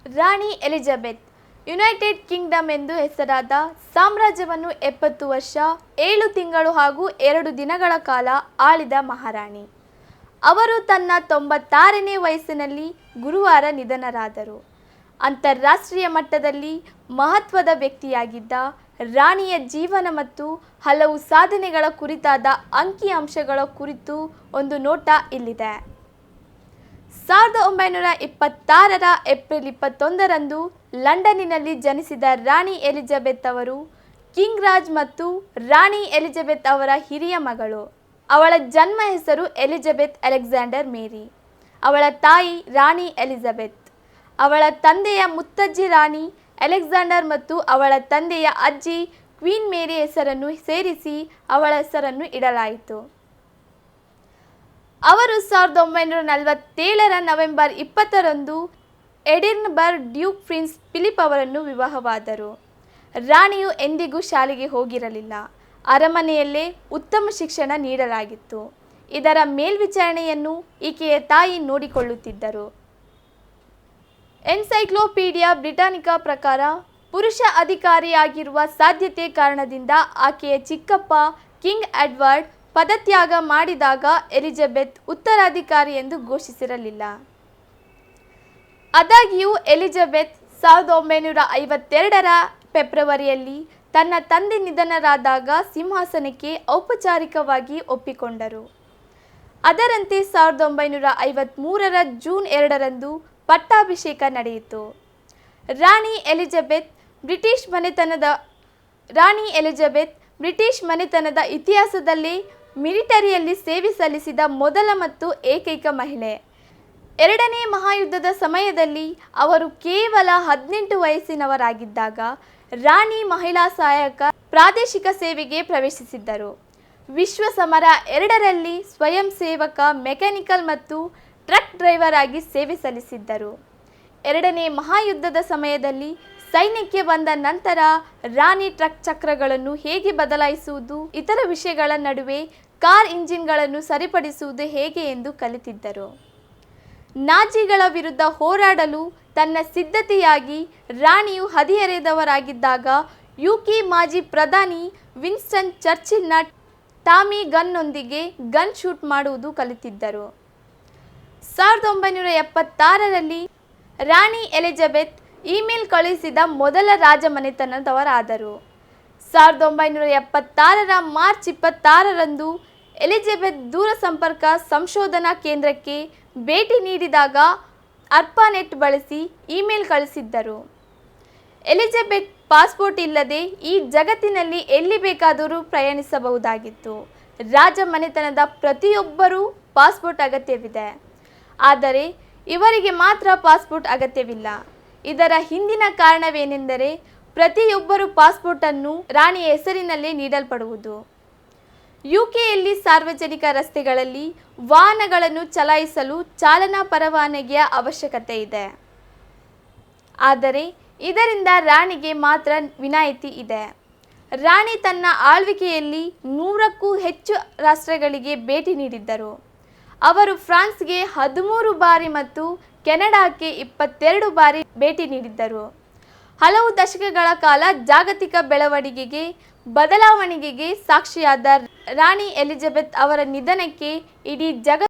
ರಾಣಿ Elizabeth United Kingdom ಎಂದು ಹೆಸರಾದ ಸಾಮ್ರಾಜ್ಯವನ್ನು 70 ವರ್ಷ 7 ತಿಂಗಳು ಹಾಗೂ 2 ದಿನಗಳ ಕಾಲ ಆಳಿದ ಮಹಾರಾಣಿ. ಅವರು ತನ್ನ 96ನೇ ವಯಸ್ಸಿನಲ್ಲಿ ಗುರುವಾರ ನಿಧನರಾದರು. ಅಂತಾರಾಷ್ಟ್ರೀಯ ಮಟ್ಟದಲ್ಲಿ ಮಹತ್ವದ ವ್ಯಕ್ತಿಯಾಗಿದ್ದ ರಾಣಿಯ ಜೀವನ ಮತ್ತು ಹಲವು ಸಾಧನೆಗಳ ಕುರಿತಾದ ಅಂಕಿಅಂಶಗಳ ಕುರಿತು ಒಂದು ನೋಟ ಇಲ್ಲಿದೆ. 1926ರ ಏಪ್ರಿಲ್ 21ರಂದು ಲಂಡನ್ನಿನಲ್ಲಿ ಜನಿಸಿದ ರಾಣಿ ಎಲಿಜಬೆತ್ ಅವರು ಕಿಂಗ್ ರಾಜ್ ಮತ್ತು ರಾಣಿ ಎಲಿಜಬೆತ್ ಅವರ ಹಿರಿಯ ಮಗಳು. ಅವಳ ಜನ್ಮ ಹೆಸರು ಎಲಿಜಬೆತ್ ಅಲೆಕ್ಸಾಂಡರ್ ಮೇರಿ. ಅವಳ ತಾಯಿ ರಾಣಿ ಎಲಿಜಬೆತ್. ಅವಳ ತಂದೆಯ ಮುತ್ತಜ್ಜಿ ರಾಣಿ ಅಲೆಕ್ಸಾಂಡರ್ ಮತ್ತು ಅವಳ ತಂದೆಯ ಅಜ್ಜಿ ಕ್ವೀನ್ ಮೇರಿ ಹೆಸರನ್ನು ಸೇರಿಸಿ ಅವಳ ಹೆಸರನ್ನು ಇಡಲಾಯಿತು. ಅವರು 1947ರ ನವೆಂಬರ್ 20ರಂದು ಎಡಿನ್ಬರ್ಗ್ ಡ್ಯೂಕ್ ಪ್ರಿನ್ಸ್ ಫಿಲಿಪ್ ಅವರನ್ನು ವಿವಾಹವಾದರು. ರಾಣಿಯು ಎಂದಿಗೂ ಶಾಲೆಗೆ ಹೋಗಿರಲಿಲ್ಲ. ಅರಮನೆಯಲ್ಲೇ ಉತ್ತಮ ಶಿಕ್ಷಣ ನೀಡಲಾಗಿತ್ತು. ಇದರ ಮೇಲ್ವಿಚಾರಣೆಯನ್ನು ಈಕೆಯ ತಾಯಿ ನೋಡಿಕೊಳ್ಳುತ್ತಿದ್ದರು. ಎನ್ಸೈಕ್ಲೋಪೀಡಿಯಾ ಬ್ರಿಟಾನಿಕಾ ಪ್ರಕಾರ ಪುರುಷ ಅಧಿಕಾರಿಯಾಗಿರುವ ಸಾಧ್ಯತೆ ಕಾರಣದಿಂದ ಆಕೆಯ ಚಿಕ್ಕಪ್ಪ ಕಿಂಗ್ ಎಡ್ವರ್ಡ್ ಪದತ್ಯಾಗ ಮಾಡಿದಾಗ ಎಲಿಜಬೆತ್ ಉತ್ತರಾಧಿಕಾರಿ ಎಂದು ಘೋಷಿಸಿರಲಿಲ್ಲ. ಆದಾಗ್ಯೂ ಎಲಿಜಬೆತ್ 1952ರ ಫೆಬ್ರವರಿಯಲ್ಲಿ ತನ್ನ ತಂದೆ ನಿಧನರಾದಾಗ ಸಿಂಹಾಸನಕ್ಕೆ ಔಪಚಾರಿಕವಾಗಿ ಒಪ್ಪಿಕೊಂಡರು. ಅದರಂತೆ 1953ರ ಜೂನ್ 2ರಂದು ಪಟ್ಟಾಭಿಷೇಕ ನಡೆಯಿತು. ರಾಣಿ ಎಲಿಜಬೆತ್ ಬ್ರಿಟಿಷ್ ಮನೆತನದ ಇತಿಹಾಸದಲ್ಲೇ ಮಿಲಿಟರಿಯಲ್ಲಿ ಸೇವೆ ಸಲ್ಲಿಸಿದ ಮೊದಲ ಮತ್ತು ಏಕೈಕ ಮಹಿಳೆ. ಎರಡನೇ ಮಹಾಯುದ್ಧದ ಸಮಯದಲ್ಲಿ ಅವರು ಕೇವಲ 18 ವಯಸ್ಸಿನವರಾಗಿದ್ದಾಗ ರಾಣಿ ಮಹಿಳಾ ಸಹಾಯಕ ಪ್ರಾದೇಶಿಕ ಸೇವೆಗೆ ಪ್ರವೇಶಿಸಿದ್ದರು. ವಿಶ್ವ ಸಮರ 2ರಲ್ಲಿ ಸ್ವಯಂ ಸೇವಕ ಮೆಕ್ಯಾನಿಕಲ್ ಮತ್ತು ಟ್ರಕ್ ಡ್ರೈವರ್ ಆಗಿ ಸೇವೆ ಸಲ್ಲಿಸಿದ್ದರು. ಎರಡನೇ ಮಹಾಯುದ್ಧದ ಸಮಯದಲ್ಲಿ ಸೈನ್ಯಕ್ಕೆ ಬಂದ ನಂತರ ರಾಣಿ ಟ್ರಕ್ ಚಕ್ರಗಳನ್ನು ಹೇಗೆ ಬದಲಾಯಿಸುವುದು, ಇತರ ವಿಷಯಗಳ ನಡುವೆ ಕಾರ್ ಇಂಜಿನ್ಗಳನ್ನು ಸರಿಪಡಿಸುವುದು ಹೇಗೆ ಎಂದು ಕಲಿತಿದ್ದರು. ನಾಜಿಗಳ ವಿರುದ್ಧ ಹೋರಾಡಲು ತನ್ನ ಸಿದ್ಧತೆಯಾಗಿ ರಾಣಿಯು ಹದಿಹರೆಯದವರಾಗಿದ್ದಾಗ ಯುಕೆ ಮಾಜಿ ಪ್ರಧಾನಿ ವಿನ್ಸ್ಟನ್ ಚರ್ಚಿಲ್ನ ಟಾಮಿ ಗನ್ನೊಂದಿಗೆ ಗನ್ ಶೂಟ್ ಮಾಡುವುದು ಕಲಿತಿದ್ದರು. 1976ರಲ್ಲಿ ರಾಣಿ ಎಲಿಜಬೆತ್ ಇಮೇಲ್ ಕಳುಹಿಸಿದ ಮೊದಲ ರಾಜಮನೆತನದವರಾದರು. 1976ರ ಮಾರ್ಚ್ 26ರಂದು ಎಲಿಜಬೆತ್ ದೂರಸಂಪರ್ಕ ಸಂಶೋಧನಾ ಕೇಂದ್ರಕ್ಕೆ ಭೇಟಿ ನೀಡಿದಾಗ ಅರ್ಪಾನೆಟ್ ಬಳಸಿ ಇಮೇಲ್ ಕಳಿಸಿದ್ದರು. ಎಲಿಜಬೆತ್ ಪಾಸ್ಪೋರ್ಟ್ ಇಲ್ಲದೆ ಈ ಜಗತ್ತಿನಲ್ಲಿ ಎಲ್ಲಿ ಬೇಕಾದರೂ ಪ್ರಯಾಣಿಸಬಹುದಾಗಿತ್ತು. ರಾಜಮನೆತನದ ಪ್ರತಿಯೊಬ್ಬರೂ ಪಾಸ್ಪೋರ್ಟ್ ಅಗತ್ಯವಿದೆ, ಆದರೆ ಇವರಿಗೆ ಮಾತ್ರ ಪಾಸ್ಪೋರ್ಟ್ ಅಗತ್ಯವಿಲ್ಲ. ಇದರ ಹಿಂದಿನ ಕಾರಣವೇನೆಂದರೆ ಪ್ರತಿಯೊಬ್ಬರು ಪಾಸ್ಪೋರ್ಟನ್ನು ರಾಣಿಯ ಹೆಸರಿನಲ್ಲೇ ನೀಡಲ್ಪಡುವುದು. ಯುಕೆಯಲ್ಲಿ ಸಾರ್ವಜನಿಕ ರಸ್ತೆಗಳಲ್ಲಿ ವಾಹನಗಳನ್ನು ಚಲಾಯಿಸಲು ಚಾಲನಾ ಪರವಾನಗಿಯ ಅವಶ್ಯಕತೆ ಇದೆ, ಆದರೆ ಇದರಿಂದ ರಾಣಿಗೆ ಮಾತ್ರ ವಿನಾಯಿತಿ ಇದೆ. ರಾಣಿ ತನ್ನ ಆಳ್ವಿಕೆಯಲ್ಲಿ 100ಕ್ಕೂ ಹೆಚ್ಚು ರಾಷ್ಟ್ರಗಳಿಗೆ ಭೇಟಿ ನೀಡಿದ್ದರು. ಅವರು ಫ್ರಾನ್ಸ್ಗೆ 13 ಬಾರಿ ಮತ್ತು ಕೆನಡಾಕ್ಕೆ 22 ಬಾರಿ ಭೇಟಿ ನೀಡಿದ್ದರು. ಹಲವು ದಶಕಗಳ ಕಾಲ ಜಾಗತಿಕ ಬದಲಾವಣೆಗೆ ಸಾಕ್ಷಿಯಾದ ರಾಣಿ ಎಲಿಜಬೆತ್ ಅವರ ನಿಧನಕ್ಕೆ ಇಡೀ ಜಗತ್ತು